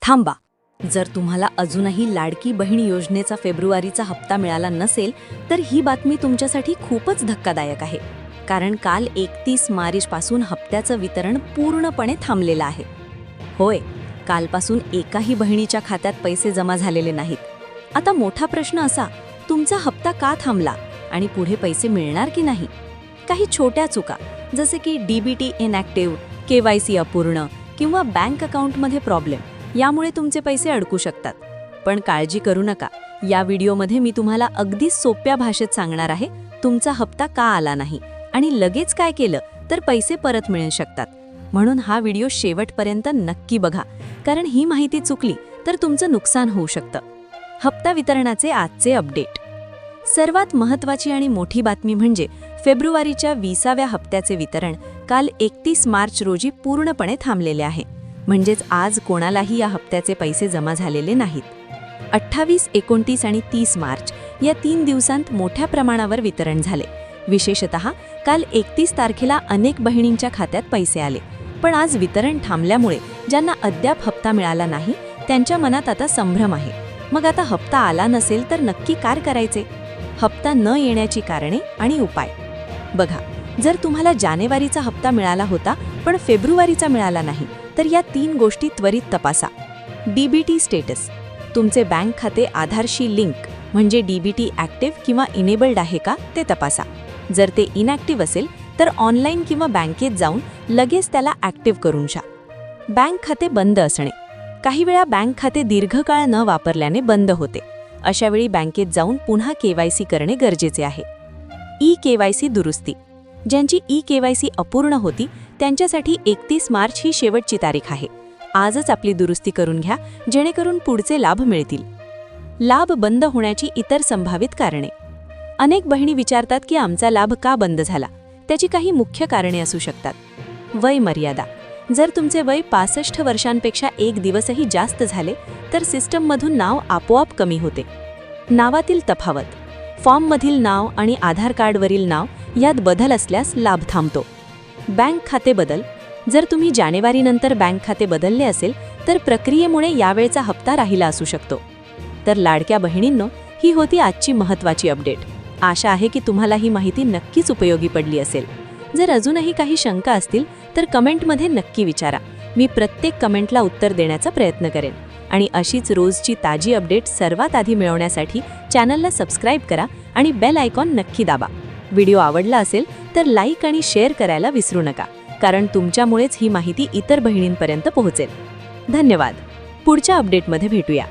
थांबा. जर तुम्हाला अजूनही लाडकी बहीण योजनेचा फेब्रुवारीचा हप्ता मिळाला नसेल तर ही बातमी तुमच्यासाठी खूपच धक्कादायक आहे. कारण काल 31 मार्चपासून हप्त्याचं वितरण पूर्णपणे थांबलेलं आहे. होय, कालपासून एकाही बहिणीच्या खात्यात पैसे जमा झालेले नाहीत. आता मोठा प्रश्न असा, तुमचा हप्ता का थांबला आणि पुढे पैसे मिळणार की नाही? काही छोट्या चुका जसे की डीबीटी इनॅक्टिव्ह, केवायसी अपूर्ण किंवा बँक अकाउंटमध्ये प्रॉब्लेम यामुळे तुमचे पैसे अडकू शकतात. पण काळजी करू नका. या व्हिडिओमध्ये मी तुम्हाला अगदी सोप्या भाषेत सांगणार आहे तुमचा हप्ता का आला नाही आणि लगेच काय केलं तर पैसे परत मिळू शकतात. म्हणून हा व्हिडिओ शेवटपर्यंत नक्की बघा, कारण ही माहिती चुकली तर तुमचं नुकसान होऊ शकतं. हप्ता वितरणाचे आजचे अपडेट. सर्वात महत्त्वाची आणि मोठी बातमी म्हणजे फेब्रुवारीच्या 20व्या हप्त्याचे वितरण काल 31 मार्च रोजी पूर्णपणे थांबलेले आहे. म्हणजेच आज कोणालाही या हप्त्याचे पैसे जमा झालेले नाहीत. 28, 29 आणि 30 मार्च या 3 दिवसांत मोठ्या प्रमाणावर वितरण झाले. विशेषतः काल 31 तारखेला अनेक बहिणींच्या खात्यात पैसे आले. पण आज वितरण थांबल्यामुळे ज्यांना अद्याप हप्ता मिळाला नाही त्यांच्या मनात आता संभ्रम आहे. मग आता हप्ता आला नसेल तर नक्की काय करायचे? हप्ता न येण्याची कारणे आणि उपाय बघा. जर तुम्हाला जानेवारीचा हप्ता मिळाला होता पण फेब्रुवारीचा मिळाला नाही तर या 3 गोष्टी त्वरित तपासा. DBT status. तुमचे बँक खाते आधारशी लिंक म्हणजे डीबीटी ॲक्टिव्ह किंवा इनेबल्ड आहे का ते तपासा. जर ते इनॅक्टिव्ह असेल तर ऑनलाईन किंवा बँकेत जाऊन लगेच त्याला ॲक्टिव्ह करून घ्या. बँक खाते बंद असणे. काही वेळा बँक खाते दीर्घकाळ न वापरल्याने बंद होते. अशावेळी बँकेत जाऊन पुन्हा केवायसी करणे गरजेचे आहे. ई केवायसी दुरुस्ती. ज्यांची ई केवायसी अपूर्ण होती त्यांच्यासाठी 31 मार्च ही शेवटची तारीख आहे. आजच आपली दुरुस्ती करून घ्या जेणेकरून पुढचे लाभ मिळतील. लाभ बंद होण्याची इतर संभावित कारणे. अनेक बहिणी विचारतात की आमचा लाभ का बंद झाला. त्याची काही मुख्य कारणे असू शकतात. वय मर्यादा. जर तुमचे वय 65 वर्षांपेक्षा एक दिवसही जास्त झाले तर सिस्टममधून नाव आपोआप कमी होते. नावातील तफावत. फॉर्ममधील नाव आणि आधार कार्डवरील नाव यात बदल असल्यास लाभ थांबतो. बँक खाते बदल. जर तुम्ही जानेवारीनंतर बँक खाते बदलले असेल तर प्रक्रियेमुळे यावेळचा हप्ता राहिला असू शकतो. तर लाडक्या बहिणींनो, ही होती आजची महत्त्वाची अपडेट. आशा आहे की तुम्हाला ही माहिती नक्कीच उपयोगी पडली असेल. जर अजूनही काही शंका असतील तर कमेंटमध्ये नक्की विचारा. मी प्रत्येक कमेंटला उत्तर देण्याचा प्रयत्न करेन. आणि अशीच रोजची ताजी अपडेट सर्वात आधी मिळवण्यासाठी चॅनलला सबस्क्राईब करा आणि बेल आयकॉन नक्की दाबा. व्हिडिओ आवडला असेल तर लाईक आणि शेअर करायला विसरू नका, कारण तुमच्यामुळेच ही माहिती इतर बहिणींपर्यंत पोहोचेल. धन्यवाद. पुढच्या अपडेटमध्ये भेटूया.